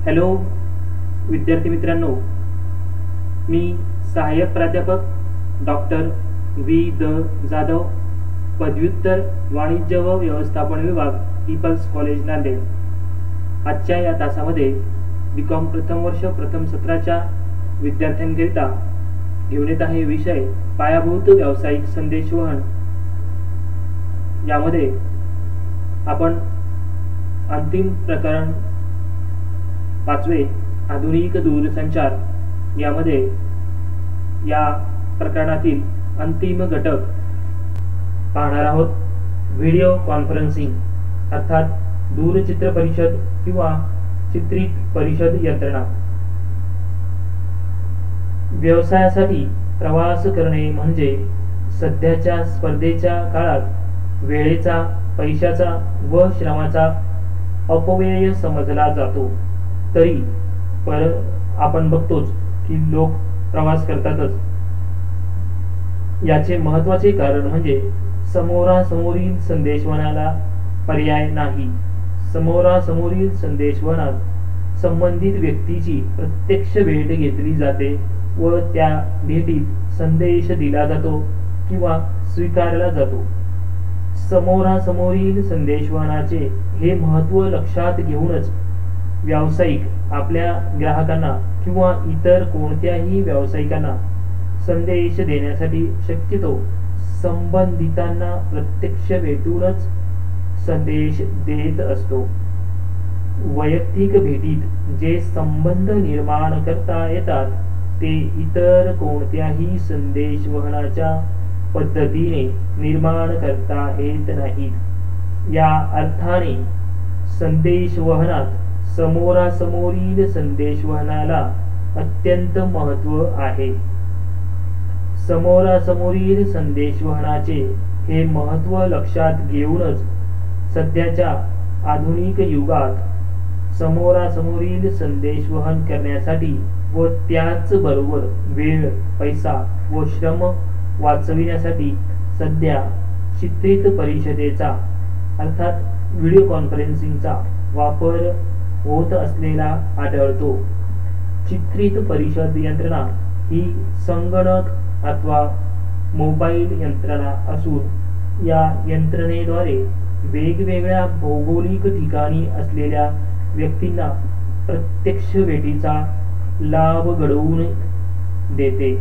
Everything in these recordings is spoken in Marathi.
हॅलो विद्यार्थी मित्रांनो, मी सहाय्यक प्राध्यापक डॉक्टर व्ही द जाधव, पदव्युत्तर वाणिज्य व व्यवस्थापन विभाग, पीपल्स कॉलेज नांदेड. आजच्या या तासामध्ये बीकॉम प्रथम वर्ष प्रथम सत्राच्या विद्यार्थ्यांकरिता घेऊन येत आहे विषय पायाभूत व्यावसायिक संदेशवहन. यामध्ये आपण अंतिम प्रकरण 5वे आधुनिक दूरसंचार यामध्ये या प्रकरणातील अंतिम घटक पाहणार आहोत. व्हिडिओ कॉन्फरन्सिंग अर्थात दूरचित्र परिषद किंवा चित्रित परिषद यंत्रणा. व्यवसायासाठी प्रवास करणे म्हणजे सध्याच्या स्पर्धेच्या काळात वेळेचा, पैशाचा व श्रमाचा अपव्यय समजला जातो. तरी आपण बघतोच की लोक प्रवास करतातच. याचे महत्त्वाचे कारण म्हणजे समोरासमोरील संदेशवहनाला पर्याय नाही. समोरासमोरील संदेशवहनात संबंधित व्यक्तीची प्रत्यक्ष भेट घेतली जाते व त्या भेटीत संदेश दिला जातो किंवा स्वीकारला जातो. समोरासमोरील संदेशवहनाचे हे महत्त्व लक्षात घेऊनच व्यावसायिक आपल्या ग्राहकांना किंवा इतर कोणत्याही व्यावसायिकांना संदेश देण्यासाठी शक्यतो संबंधितांना प्रत्यक्ष भेटूनच संदेश देत असतो. वैयक्तिक भेटीत जे संबंध निर्माण करता येतात ते इतर कोणत्याही संदेशवहनाच्या पद्धतीने निर्माण करता येत नाहीत. या अर्थाने संदेशवहनात समोरासमोरील संदेशवहनाला अत्यंत महत्त्व आहे. समोरासमोरील संदेशवहनाचे हे महत्त्व लक्षात घेऊनच सध्याच्या आधुनिक युगात समोरासमोरील संदेशवहन करण्यासाठी व त्याचबरोबर वेळ, पैसा व श्रम वाचविण्यासाठी सध्या चित्रित परिषदेचा अर्थात व्हिडिओ कॉन्फरन्सिंगचा वापर होत असलेला आढळतो. चित्रित परिषद यंत्रणा ही संगणक अथवा मोबाईल यंत्रणा असून या यंत्रणेद्वारे वेगवेगळ्या भौगोलिक ठिकाणी असलेल्या व्यक्तींना प्रत्यक्ष भेटीचा लाभ घडवून देते.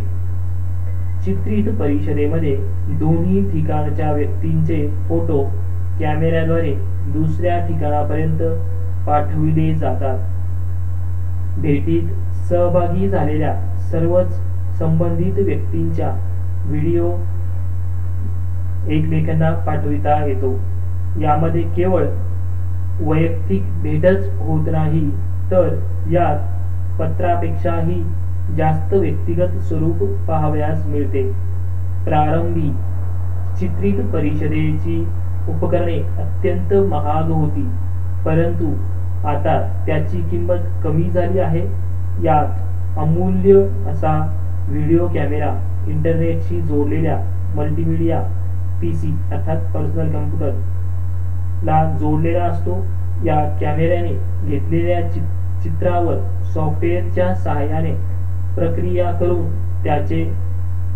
चित्रित परिषदेमध्ये दोन्ही ठिकाणच्या व्यक्तींचे फोटो कॅमेऱ्याद्वारे दुसऱ्या ठिकाणापर्यंत पाठविले जातात. भेटीत सहभागी झालेल्या सर्वच संबंधित व्यक्तींच्या व्हिडिओ एकमेकांना पाठविता येतो. यामध्ये केवळ वैयक्तिक भेटच होत नाही, तर यात पत्रापेक्षाही जास्त व्यक्तिगत स्वरूप पाहावयास मिळते. प्रारंभी चित्रित परिषदेची उपकरणे अत्यंत महाग होती, परंतु आता त्याची किंमत कमी झाली आहे. यात अमूल्य असा व्हिडिओ कॅमेरा इंटरनेटशी जोडलेल्या मल्टीमीडिया PC अर्थात पर्सनल कम्प्युटर ला जोडलेला असतो. या कॅमेऱ्याने घेतलेल्या चित्रावर सॉफ्टवेअरच्या सहाय्याने प्रक्रिया करून त्याचे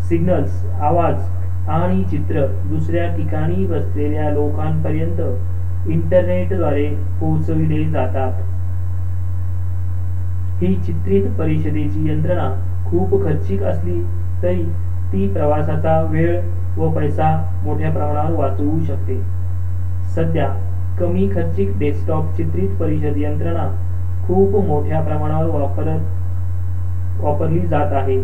सिग्नल्स, आवाज आणि चित्र दुसऱ्या ठिकाणी बसलेल्या लोकांपर्यंत इंटरनेटद्वारे पोहोचविले जातात. ही चित्रित परिषदेची यंत्रणा खूप खर्चिक असली तरी ती प्रवासाचा वेळ व पैसा मोठ्या प्रमाणावर वाचवू शकते. सध्या कमी खर्चिक डेस्कटॉप चित्रित परिषद यंत्रणा खूप मोठ्या प्रमाणावर वापरली जात आहे.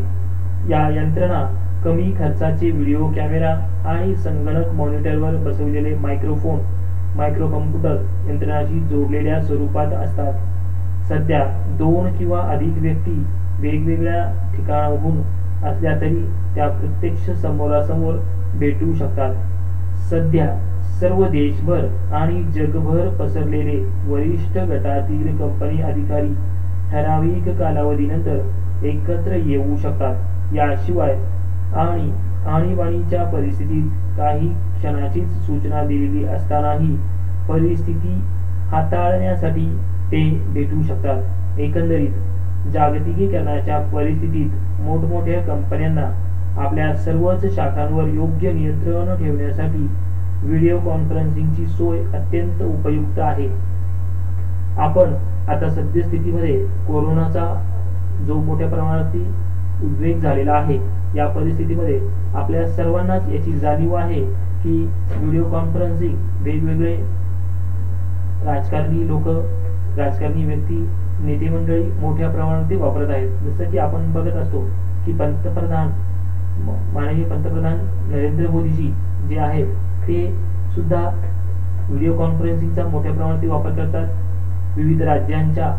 या यंत्रणा कमी खर्चाचे व्हिडिओ कॅमेरा आणि संगणक मॉनिटरवर बसवलेले मायक्रो कम्प्युटर यंत्रणाशी जोडलेल्या स्वरूपात असतात. सध्या 2 किंवा अधिक व्यक्ती वेगवेगळ्या ठिकाणाहून असल्या तरी त्या प्रत्यक्ष समोरासमोर भेटू शकतात. सध्या सर्व देशभर आणि जगभर पसरलेले वरिष्ठ गटातील कंपनी अधिकारी ठराविक कालावधीनंतर एकत्र येऊ शकतात. याशिवाय आणीबाणीच्या परिस्थितीत काही क्षणाचीच सूचना दिलेली असतानाही परिस्थिती हाताळण्यासाठी ते भेटू शकतात. एकंदरीत जागतिकीकरणाच्या परिस्थितीत मोठमोठ्या कंपन्यांना आपल्या सर्वच शाखांवर योग्य नियंत्रण ठेवण्यासाठी व्हिडिओ कॉन्फरन्सिंगची सोय अत्यंत उपयुक्त आहे. आपण आता सद्यस्थितीमध्ये कोरोनाचा जो मोठ्या प्रमाणावरती उद्रेक झालेला आहे, या परिस्थितीमध्ये आपल्या सर्वांनाच याची जाणीव आहे की व्हिडिओ कॉन्फरन्सिंग वेगवेगळे राजकारणी लोक, राजकारणी व्यक्ती, नेते मंडळी मोठ्या प्रमाणात वापरत आहेत. जसं की आपण बघत असतो की माननीय पंतप्रधान नरेंद्र मोदीजी जे आहेत ते सुद्धा व्हिडिओ कॉन्फरन्सिंगचा मोठ्या प्रमाणात वापर करतात. विविध राज्यांच्या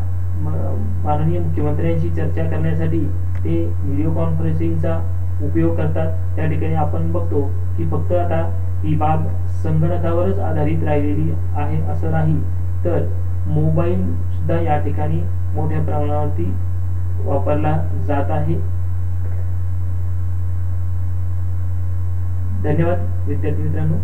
माननीय मुख्यमंत्र्यांशी चर्चा करण्यासाठी ते व्हिडिओ कॉन्फरन्सिंगचा उपयोग करतात. त्या ठिकाणी आपण बघतो की फक्त आता ही बाब संगणकावरच आधारित राहिलेली आहे असं नाही, तर मोबाईल सुद्धा या ठिकाणी मोठ्या प्रमाणावरती वापरला जात आहे. धन्यवाद विद्यार्थी मित्रांनो.